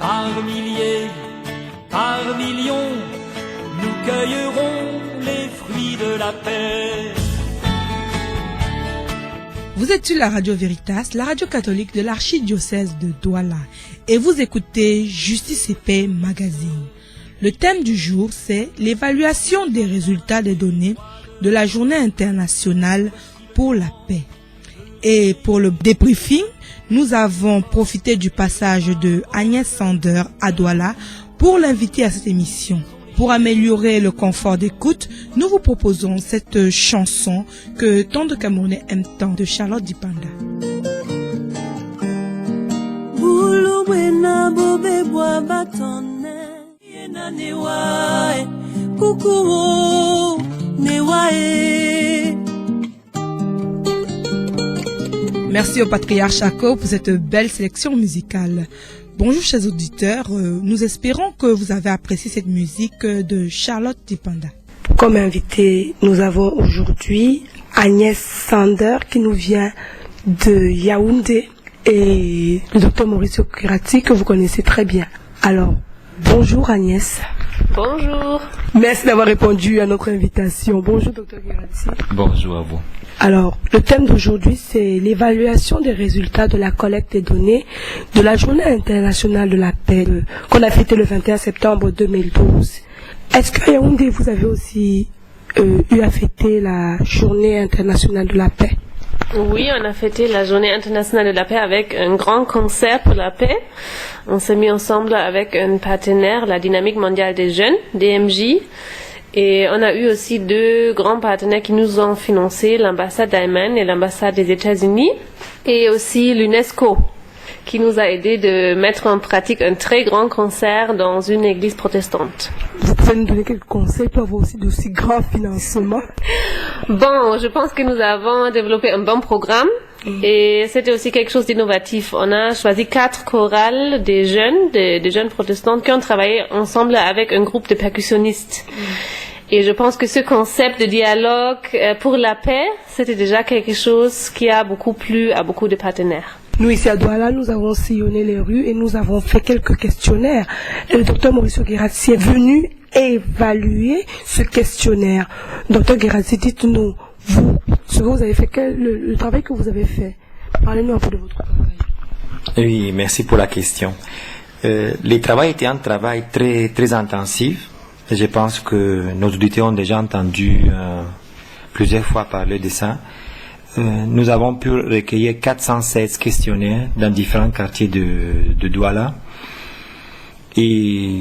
par milliers, par millions, nous cueillerons les fruits de la paix. Vous êtes sur la radio Veritas, la radio catholique de l'archidiocèse de Douala, et vous écoutez Justice et Paix Magazine. Le thème du jour, c'est l'évaluation des résultats des données de la Journée internationale pour la paix. Et pour le débriefing, nous avons profité du passage de Agnès Sander à Douala pour l'inviter à cette émission. Pour améliorer le confort d'écoute, nous vous proposons cette chanson que tant de Camerounais aiment tant, de Charlotte Dipanda. Merci au patriarche Chako pour cette belle sélection musicale. Bonjour chers auditeurs, nous espérons que vous avez apprécié cette musique de Charlotte Dipanda. Comme invité, nous avons aujourd'hui Agnès Sander qui nous vient de Yaoundé et le docteur Mauricio Kirati que vous connaissez très bien. Alors, bonjour Agnès. Bonjour. Merci d'avoir répondu à notre invitation. Bonjour docteur Kirati. Bonjour à vous. Alors, le thème d'aujourd'hui, c'est l'évaluation des résultats de la collecte des données de la Journée internationale de la paix qu'on a fêtée le 21 septembre 2012. Est-ce qu'à Yaoundé, vous avez aussi eu à fêter la Journée internationale de la paix? Oui, on a fêté la Journée internationale de la paix avec un grand concert pour la paix. On s'est mis ensemble avec un partenaire, la Dynamique mondiale des jeunes, DMJ. Et on a eu aussi deux grands partenaires qui nous ont financé, l'ambassade d'Allemagne et l'ambassade des États-Unis, et aussi l'UNESCO, qui nous a aidé de mettre en pratique un très grand concert dans une église protestante. Vous pouvez nous donner quelques conseils pour avoir aussi d'aussi grands financements? Bon, je pense que nous avons développé un bon programme. Et c'était aussi quelque chose d'innovatif. On a choisi 4 chorales des jeunes protestantes qui ont travaillé ensemble avec un groupe de percussionnistes. Et je pense que ce concept de dialogue pour la paix, c'était déjà quelque chose qui a beaucoup plu à beaucoup de partenaires. Nous, ici à Douala, nous avons sillonné les rues et nous avons fait quelques questionnaires. Et le docteur Mauricio Kirati est venu évaluer ce questionnaire. Docteur Kirati, dites-nous, vous, ce que vous avez fait, le travail que vous avez fait. Parlez-nous un peu de votre travail. Oui, merci pour la question. Le travail était un travail très, très intensif. Je pense que nos auditeurs ont déjà entendu plusieurs fois parler de ça. Nous avons pu recueillir 416 questionnaires dans différents quartiers de Douala. Et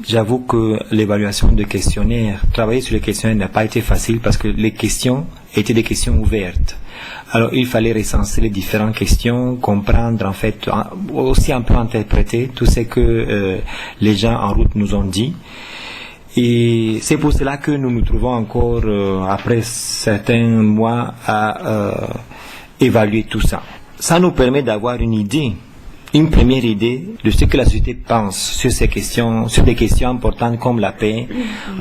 j'avoue que l'évaluation de questionnaires, travailler sur les questionnaires n'a pas été facile parce que les questions étaient des questions ouvertes. Alors il fallait recenser les différentes questions, comprendre en fait, aussi un peu interpréter tout ce que les gens en route nous ont dit. Et c'est pour cela que nous nous trouvons encore, après certains mois, à évaluer tout ça. Ça nous permet d'avoir une première idée de ce que la société pense sur ces questions, sur des questions importantes comme la paix,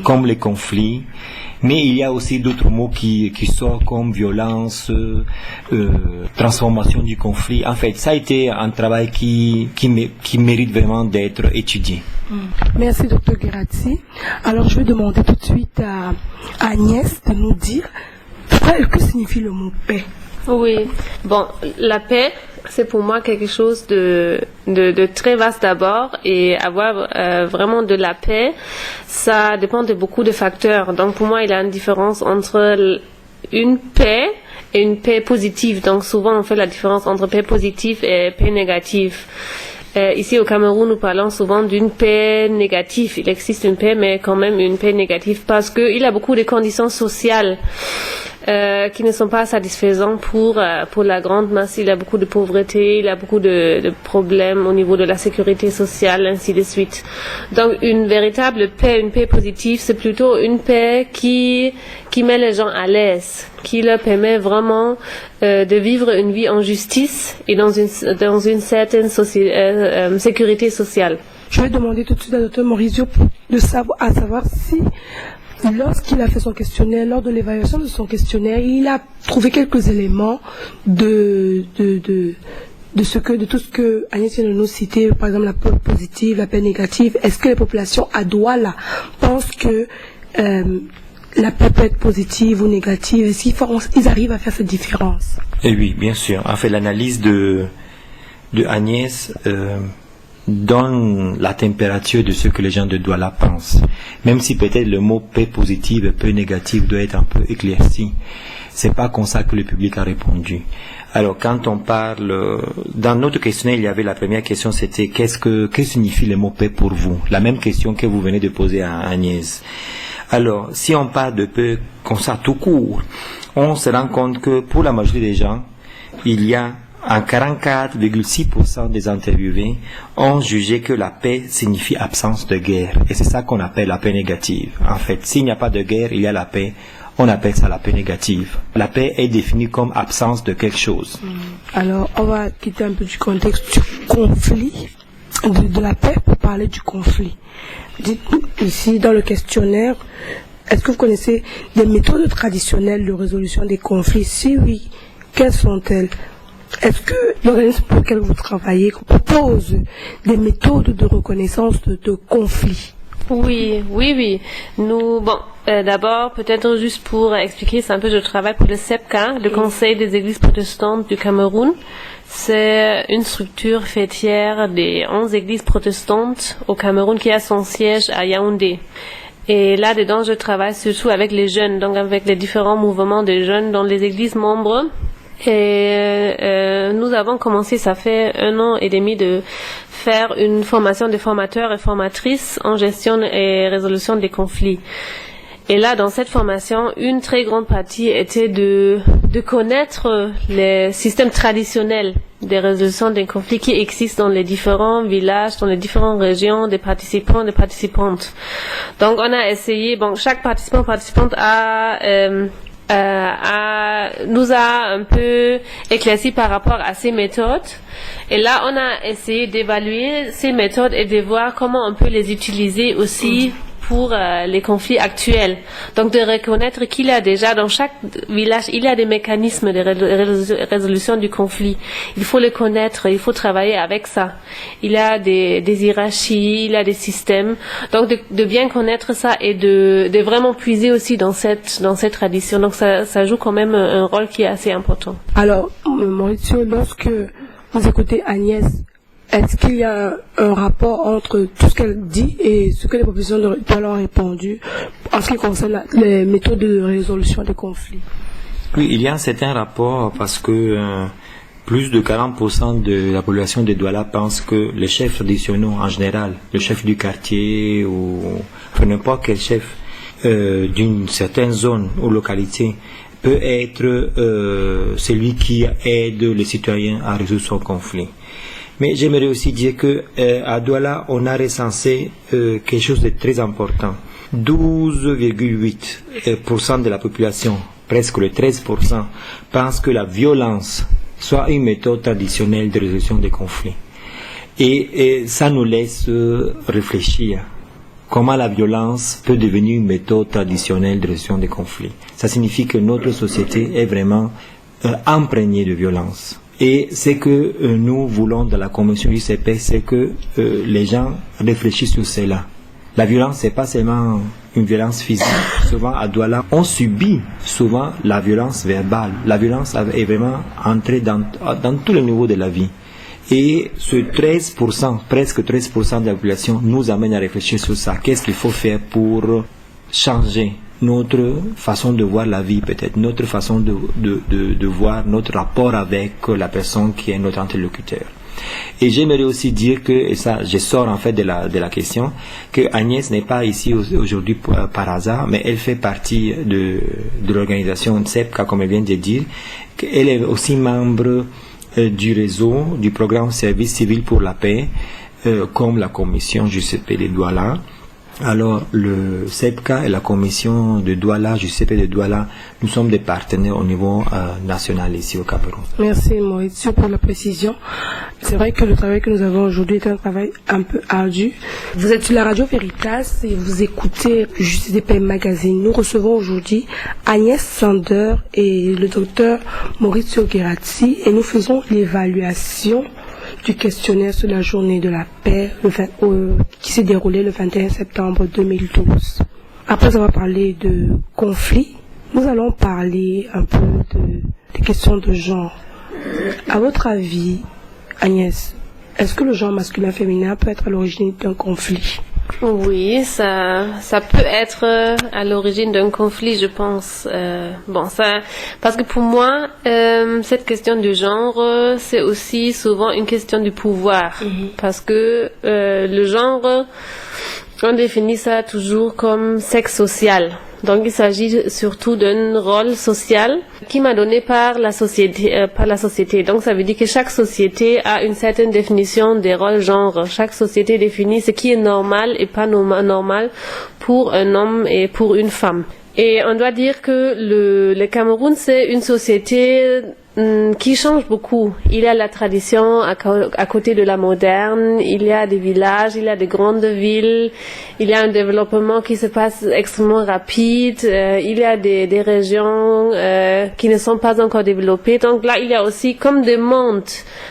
comme les conflits. Mais il y a aussi d'autres mots qui sortent comme violence, transformation du conflit. En fait, ça a été un travail qui mérite vraiment d'être étudié. Merci, docteur Kirati. Alors, je vais demander tout de suite à Agnès de nous dire que signifie le mot paix. Oui, bon, la paix, c'est pour moi quelque chose de très vaste d'abord, et avoir vraiment de la paix, ça dépend de beaucoup de facteurs. Donc pour moi, il y a une différence entre une paix et une paix positive. Donc souvent, on fait la différence entre paix positive et paix négative. Ici au Cameroun, nous parlons souvent d'une paix négative. Il existe une paix, mais quand même une paix négative, parce qu'il y a beaucoup de conditions sociales qui ne sont pas satisfaisantes pour la grande masse. Il y a beaucoup de pauvreté, il y a beaucoup de problèmes au niveau de la sécurité sociale, ainsi de suite. Donc une véritable paix, une paix positive, c'est plutôt une paix qui met les gens à l'aise, qui leur permet vraiment de vivre une vie en justice et dans une certaine sécurité sociale. Je vais demander tout de suite à Dr Mauricio de savoir si, lorsqu'il a fait son questionnaire, lors de l'évaluation de son questionnaire, il a trouvé quelques éléments de de tout ce que Agnès vient de nous citer, par exemple la paix positive, la paix négative, est-ce que les populations à Douala pensent que la paix peut être positive ou négative? Est-ce qu'ils arrivent à faire cette différence? Et oui, bien sûr. En fait, l'analyse de Agnès donne la température de ce que les gens de Douala pensent. Même si peut-être le mot paix positive et paix négative doit être un peu éclairci. C'est pas comme ça que le public a répondu. Alors, quand on parle, dans notre questionnaire, il y avait la première question, c'était que signifie le mot paix pour vous? La même question que vous venez de poser à Agnès. Alors, si on parle de paix comme ça tout court, on se rend compte que pour la majorité des gens, il y a en 44,6% des interviewés ont jugé que la paix signifie absence de guerre. Et c'est ça qu'on appelle la paix négative. En fait, s'il n'y a pas de guerre, il y a la paix. On appelle ça la paix négative. La paix est définie comme absence de quelque chose. Alors, on va quitter un peu du contexte du conflit, de la paix, pour parler du conflit. Dites-nous ici, dans le questionnaire, est-ce que vous connaissez des méthodes traditionnelles de résolution des conflits? Si oui, quelles sont-elles? Est-ce que l'organisme pour lequel vous travaillez propose des méthodes de reconnaissance de conflits? Oui. Nous, d'abord, peut-être juste pour expliquer, c'est un peu, je travaille pour le CEPCA, le Conseil des Églises protestantes du Cameroun. C'est une structure fêtière des 11 églises protestantes au Cameroun qui a son siège à Yaoundé. Et là-dedans, je travaille surtout avec les jeunes, donc avec les différents mouvements de jeunes dans les églises membres. Et nous avons commencé, ça fait 1 an et demi, de faire une formation de formateurs et formatrices en gestion et résolution des conflits. Et là, dans cette formation, une très grande partie était de connaître les systèmes traditionnels des résolutions des conflits qui existent dans les différents villages, dans les différentes régions, des participants, des participantes. Donc, on a essayé, chaque participante nous a un peu éclairci par rapport à ces méthodes. Et là, on a essayé d'évaluer ces méthodes et de voir comment on peut les utiliser aussi pour les conflits actuels. Donc, de reconnaître qu'il y a déjà dans chaque village, il y a des mécanismes de résolution du conflit. Il faut les connaître, il faut travailler avec ça. Il y a des hiérarchies, il y a des systèmes. Donc, de bien connaître ça et de vraiment puiser aussi dans cette tradition. Donc, ça joue quand même un rôle qui est assez important. Alors, Mauricio, lorsque vous écoutez Agnès, est-ce qu'il y a un rapport entre tout ce qu'elle dit et ce que les populations de Douala ont répondu en ce qui concerne les méthodes de résolution des conflits? Oui, il y a un certain rapport parce que plus de 40% de la population de Douala pense que les chefs traditionnels en général, le chef du quartier ou n'importe quel chef d'une certaine zone ou localité peut être celui qui aide les citoyens à résoudre son conflit. Mais j'aimerais aussi dire que à Douala, on a recensé quelque chose de très important. 12,8% de la population, presque le 13%, pense que la violence soit une méthode traditionnelle de résolution des conflits. Et ça nous laisse réfléchir. Comment la violence peut devenir une méthode traditionnelle de résolution des conflits. Ça signifie que notre société est vraiment imprégnée de violence. Et ce que nous voulons dans la Convention UCP, c'est que les gens réfléchissent sur cela. La violence, c'est pas seulement une violence physique. Souvent, à Douala, on subit souvent la violence verbale. La violence est vraiment entrée dans tous les niveaux de la vie. Et ce 13%, presque 13% de la population nous amène à réfléchir sur ça. Qu'est-ce qu'il faut faire pour changer notre façon de voir la vie, peut-être notre façon de voir notre rapport avec la personne qui est notre interlocuteur. Et j'aimerais aussi dire que, et ça je sors en fait de la question, que Agnès n'est pas ici aujourd'hui par hasard, mais elle fait partie de l'organisation CEPCA, comme elle vient de dire, qu'elle est aussi membre du réseau, du programme Service civil pour la paix, comme la commission JCP de Douala. Alors, le CEPCA et la commission de Douala, du CP de Douala, nous sommes des partenaires au niveau national ici au Cameroun. Merci Mauricio pour la précision. C'est vrai que le travail que nous avons aujourd'hui est un travail un peu ardu. Vous êtes sur la radio Veritas et vous écoutez Justice et Paix Magazine. Nous recevons aujourd'hui Agnès Sander et le docteur Maurizio Gherazzi et nous faisons l'évaluation du questionnaire sur la journée de la paix qui s'est déroulée le 21 septembre 2012. Après avoir parlé de conflits, nous allons parler un peu des questions de genre. À votre avis, Agnès, est-ce que le genre masculin-féminin peut être à l'origine d'un conflit? Oui, ça peut être à l'origine d'un conflit, je pense. Parce que pour moi, cette question du genre, c'est aussi souvent une question du pouvoir. Parce que le genre, on définit ça toujours comme sexe social. Donc il s'agit surtout d'un rôle social qui m'a donné par la société. Donc ça veut dire que chaque société a une certaine définition des rôles genre. Chaque société définit ce qui est normal et pas normal pour un homme et pour une femme. Et on doit dire que le Cameroun, c'est une société qui change beaucoup. Il y a la tradition à côté de la moderne, il y a des villages, il y a des grandes villes, il y a un développement qui se passe extrêmement rapide, il y a des régions qui ne sont pas encore développées. Donc là, il y a aussi comme des mondes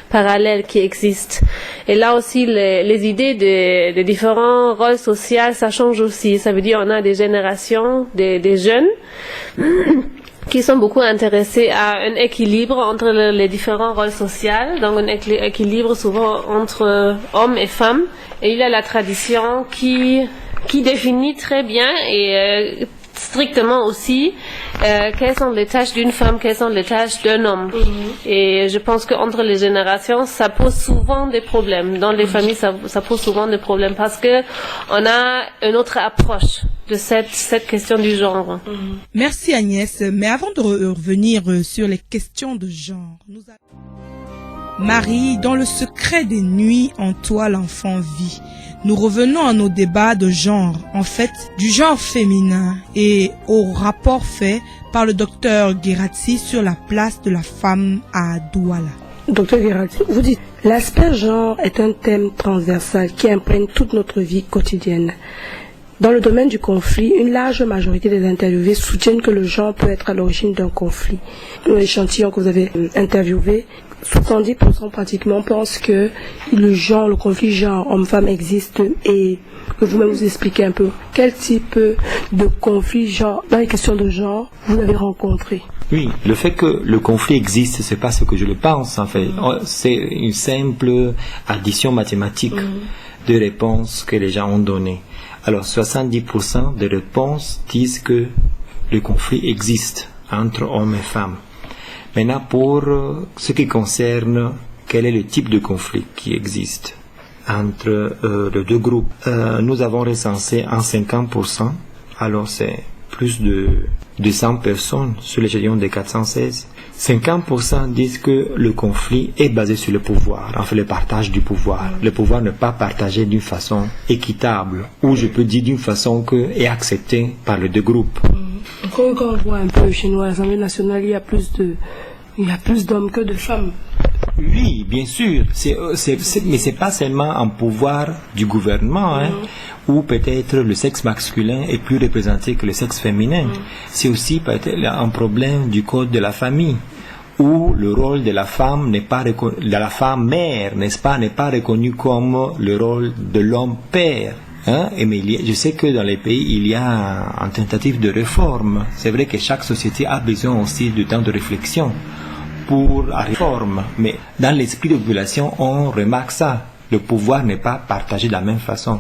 parallèles qui existent. Et là aussi, les idées des différents rôles sociaux, ça change aussi. Ça veut dire on a des générations, des jeunes qui sont beaucoup intéressés à un équilibre entre les différents rôles sociaux, donc un équilibre souvent entre hommes et femmes. Et il y a la tradition qui définit très bien et strictement aussi quelles sont les tâches d'une femme, quelles sont les tâches d'un homme. Et je pense qu'entre les générations, ça pose souvent des problèmes. Dans les familles, ça pose souvent des problèmes parce que on a une autre approche de cette question du genre. Merci Agnès. Mais avant de revenir sur les questions de genre, Marie, dans le secret des nuits, en toi l'enfant vit. Nous revenons à nos débats de genre, en fait, du genre féminin et au rapport fait par le docteur Gherazzi sur la place de la femme à Douala. Docteur Gherazzi, vous dites, l'aspect genre est un thème transversal qui imprègne toute notre vie quotidienne. Dans le domaine du conflit, une large majorité des interviewés soutiennent que le genre peut être à l'origine d'un conflit. Dans l'échantillon que vous avez interviewé, 70% pratiquement pensent que le conflit genre homme-femme existe et que vous-même vous expliquez un peu quel type de conflit genre, dans les questions de genre, vous avez rencontré. Oui, le fait que le conflit existe, c'est pas ce que je le pense, en fait. C'est une simple addition mathématique de réponses que les gens ont données. Alors, 70% des réponses disent que le conflit existe entre hommes et femmes. Maintenant, pour ce qui concerne quel est le type de conflit qui existe entre les deux groupes, nous avons recensé en 50%, alors c'est plus de 200 personnes sur l'échantillon de 416. 50% disent que le conflit est basé sur le pouvoir, en fait le partage du pouvoir. Le pouvoir n'est pas partagé d'une façon équitable, ou je peux dire d'une façon que est acceptée par les deux groupes. Quand on voit un peu chez nous à l'Assemblée nationale, il y a plus d'hommes que de femmes. Oui, bien sûr, mais c'est pas seulement un pouvoir du gouvernement, où peut-être le sexe masculin est plus représenté que le sexe féminin. C'est aussi peut-être un problème du code de la famille, où le rôle de la femme n'est pas de la femme mère, n'est-ce pas, n'est pas reconnu comme le rôle de l'homme père. Mais je sais que dans les pays, il y a une tentative de réforme. C'est vrai que chaque société a besoin aussi de temps de réflexion pour la réforme. Mais dans l'esprit de la population, on remarque ça. Le pouvoir n'est pas partagé de la même façon.